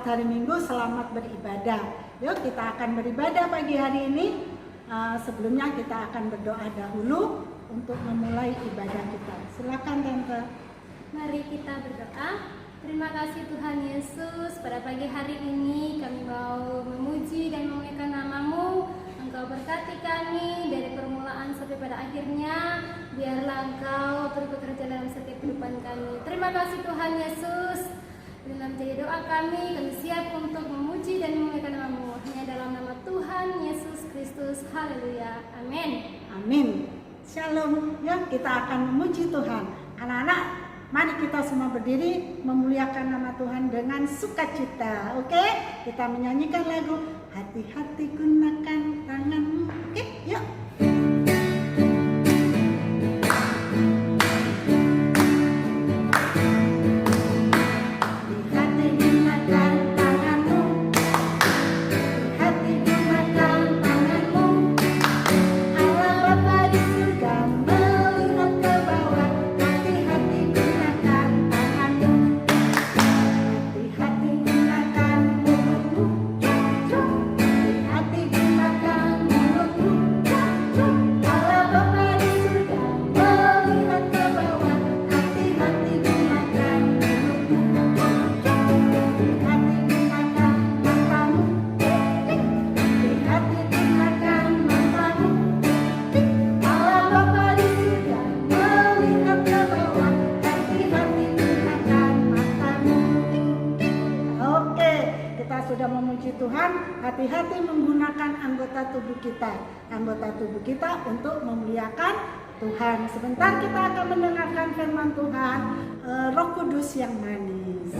hari Minggu, selamat beribadah. Yuk kita akan beribadah pagi hari ini. Sebelumnya kita akan berdoa dahulu untuk memulai ibadah kita. Silakan Tante. Mari kita berdoa. Terima kasih Tuhan Yesus, pada pagi hari ini kami mau memuji dan memuliakan nama-Mu. Engkau berkati kami dari permulaan sampai pada akhirnya. Biarlah Engkau bekerja dalam setiap kehidupan kami. Terima kasih Tuhan Yesus. Dalam jadi doa kami siap untuk memuji dan memuliakan nama-Mu. Hanya dalam nama Tuhan Yesus Kristus. Haleluya. Amin. Amin. Shalom. Ya, kita akan memuji Tuhan. Anak-anak, mari kita semua berdiri memuliakan nama Tuhan dengan sukacita. Oke? Kita menyanyikan lagu Hati-hati gunakan tanganmu. Oke? Yuk. Hati-hati menggunakan anggota tubuh kita untuk memuliakan Tuhan. Sebentar kita akan mendengarkan firman Tuhan, Roh Kudus yang manis.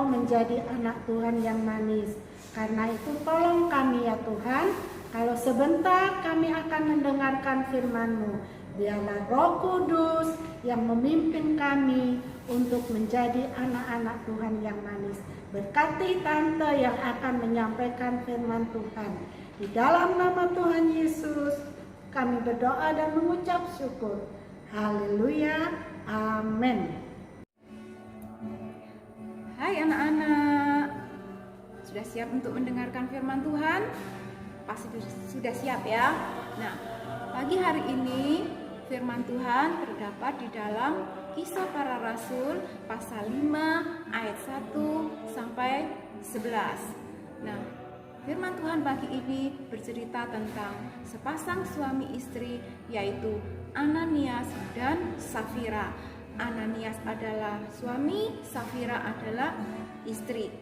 Menjadi anak Tuhan yang manis. Karena itu tolong kami ya Tuhan, kalau sebentar kami akan mendengarkan firman-Mu. Biarlah Roh Kudus yang memimpin kami untuk menjadi anak-anak Tuhan yang manis. Berkati Tante yang akan menyampaikan firman Tuhan. Di dalam nama Tuhan Yesus kami berdoa dan mengucap syukur. Haleluya. Amin. Hai anak-anak, sudah siap untuk mendengarkan firman Tuhan? Pasti sudah siap ya. Nah, pagi hari ini firman Tuhan terdapat di dalam Kisah Para Rasul pasal 5 ayat 1 sampai 11. Nah, firman Tuhan pagi ini bercerita tentang sepasang suami istri, yaitu Ananias dan Safira. Ananias adalah suami, Safira adalah istri.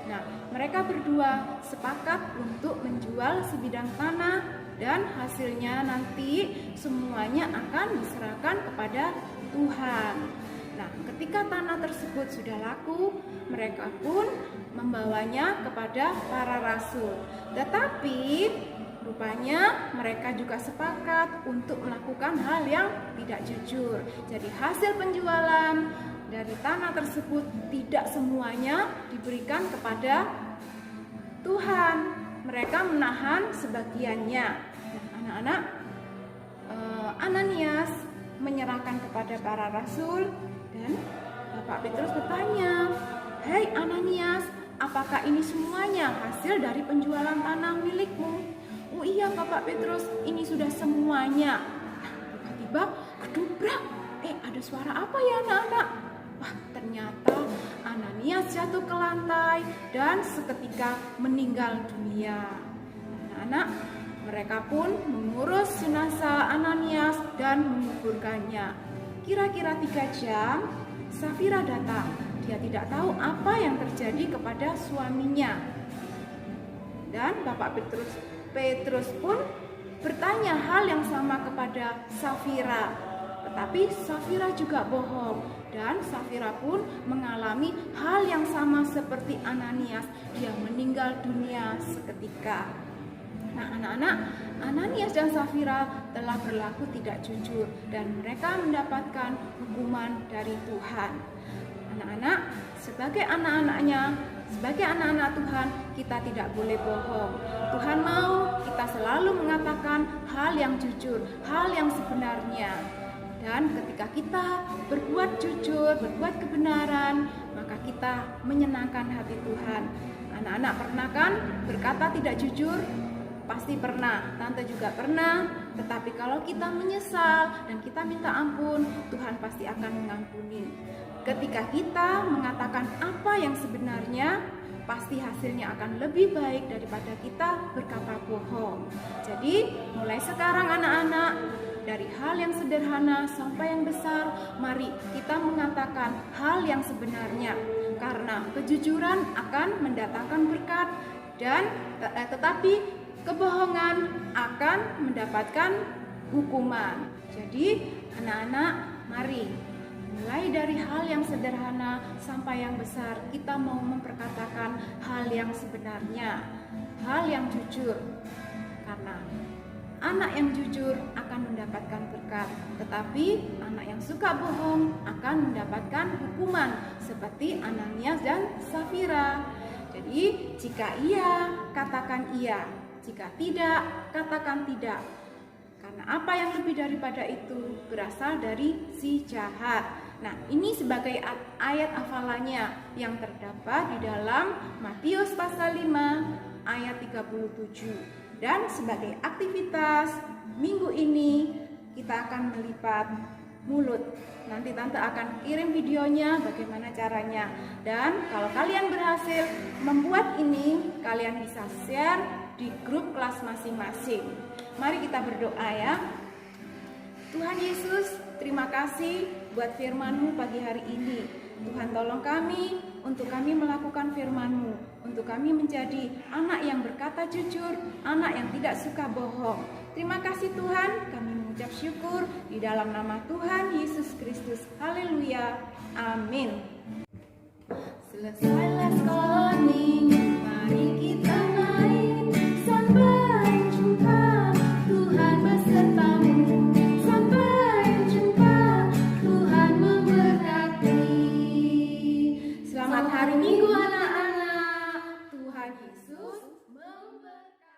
Nah, mereka berdua sepakat untuk menjual sebidang tanah dan hasilnya nanti semuanya akan diserahkan kepada Tuhan. Nah, ketika tanah tersebut sudah laku, mereka pun membawanya kepada para rasul. Tetapi rupanya mereka juga sepakat untuk melakukan hal yang tidak jujur. Jadi hasil penjualan dari tanah tersebut tidak semuanya diberikan kepada Tuhan. Mereka menahan sebagiannya. Nah, anak-anak, Ananias menyerahkan kepada para rasul dan Bapak Petrus bertanya, "Hei Ananias, apakah ini semuanya hasil dari penjualan tanah milikmu?" "Oh iya Bapak Petrus, ini sudah semuanya." Tiba-tiba kedubrak, ada suara apa ya anak-anak? Wah, ternyata Ananias jatuh ke lantai dan seketika meninggal dunia. Anak-anak, mereka pun mengurus jenazah Ananias dan menguburkannya. Kira-kira 3 jam, Safira datang. Dia tidak tahu apa yang terjadi kepada suaminya. Dan Bapak Petrus pun bertanya hal yang sama kepada Safira. Tetapi Safira juga bohong. Dan Safira pun mengalami hal yang sama seperti Ananias. Dia meninggal dunia seketika. Nah, anak-anak, Ananias dan Safira telah berlaku tidak jujur dan mereka mendapatkan hukuman dari Tuhan. Anak-anak, sebagai anak-anaknya, sebagai anak-anak Tuhan, kita tidak boleh bohong. Tuhan mau kita selalu mengatakan hal yang jujur, hal yang sebenarnya. Dan ketika kita berbuat jujur, berbuat kebenaran, maka kita menyenangkan hati Tuhan. Anak-anak pernah kan berkata tidak jujur? Pasti pernah, tante juga pernah. Tetapi kalau kita menyesal dan kita minta ampun, Tuhan pasti akan mengampuni. Ketika kita mengatakan apa yang sebenarnya, pasti hasilnya akan lebih baik daripada kita berkata bohong. Jadi mulai sekarang anak-anak, dari hal yang sederhana sampai yang besar, mari kita mengatakan hal yang sebenarnya. Karena kejujuran akan mendatangkan berkat dan tetapi kebohongan akan mendapatkan hukuman. Jadi anak-anak, mari mulai dari hal yang sederhana sampai yang besar, kita mau memperkatakan hal yang sebenarnya, hal yang jujur. Karena anak yang jujur akan mendapatkan berkat, tetapi anak yang suka bohong akan mendapatkan hukuman seperti Ananias dan Safira. Jadi jika iya, katakan iya. Jika tidak, katakan tidak. Karena apa yang lebih daripada itu berasal dari si jahat. Nah, ini sebagai ayat hafalannya yang terdapat di dalam Matius pasal 5 ayat 37. Dan sebagai aktivitas minggu ini kita akan melipat mulut. Nanti tante akan kirim videonya bagaimana caranya. Dan kalau kalian berhasil membuat ini, kalian bisa share di grup kelas masing-masing. Mari kita berdoa ya. Tuhan Yesus, terima kasih buat firman-Mu pagi hari ini. Tuhan tolong kami untuk kami melakukan firman-Mu, untuk kami menjadi anak yang berkata jujur, anak yang tidak suka bohong. Terima kasih Tuhan, kami mengucap syukur di dalam nama Tuhan Yesus Kristus. Haleluya. Amin. Selesailah sekolah minggu, mari kita main. Sampai jumpa, Tuhan besertamu. Sampai jumpa, Tuhan memberkati. Selamat hari Minggu anak-anak. Tuhan Yesus memberkati.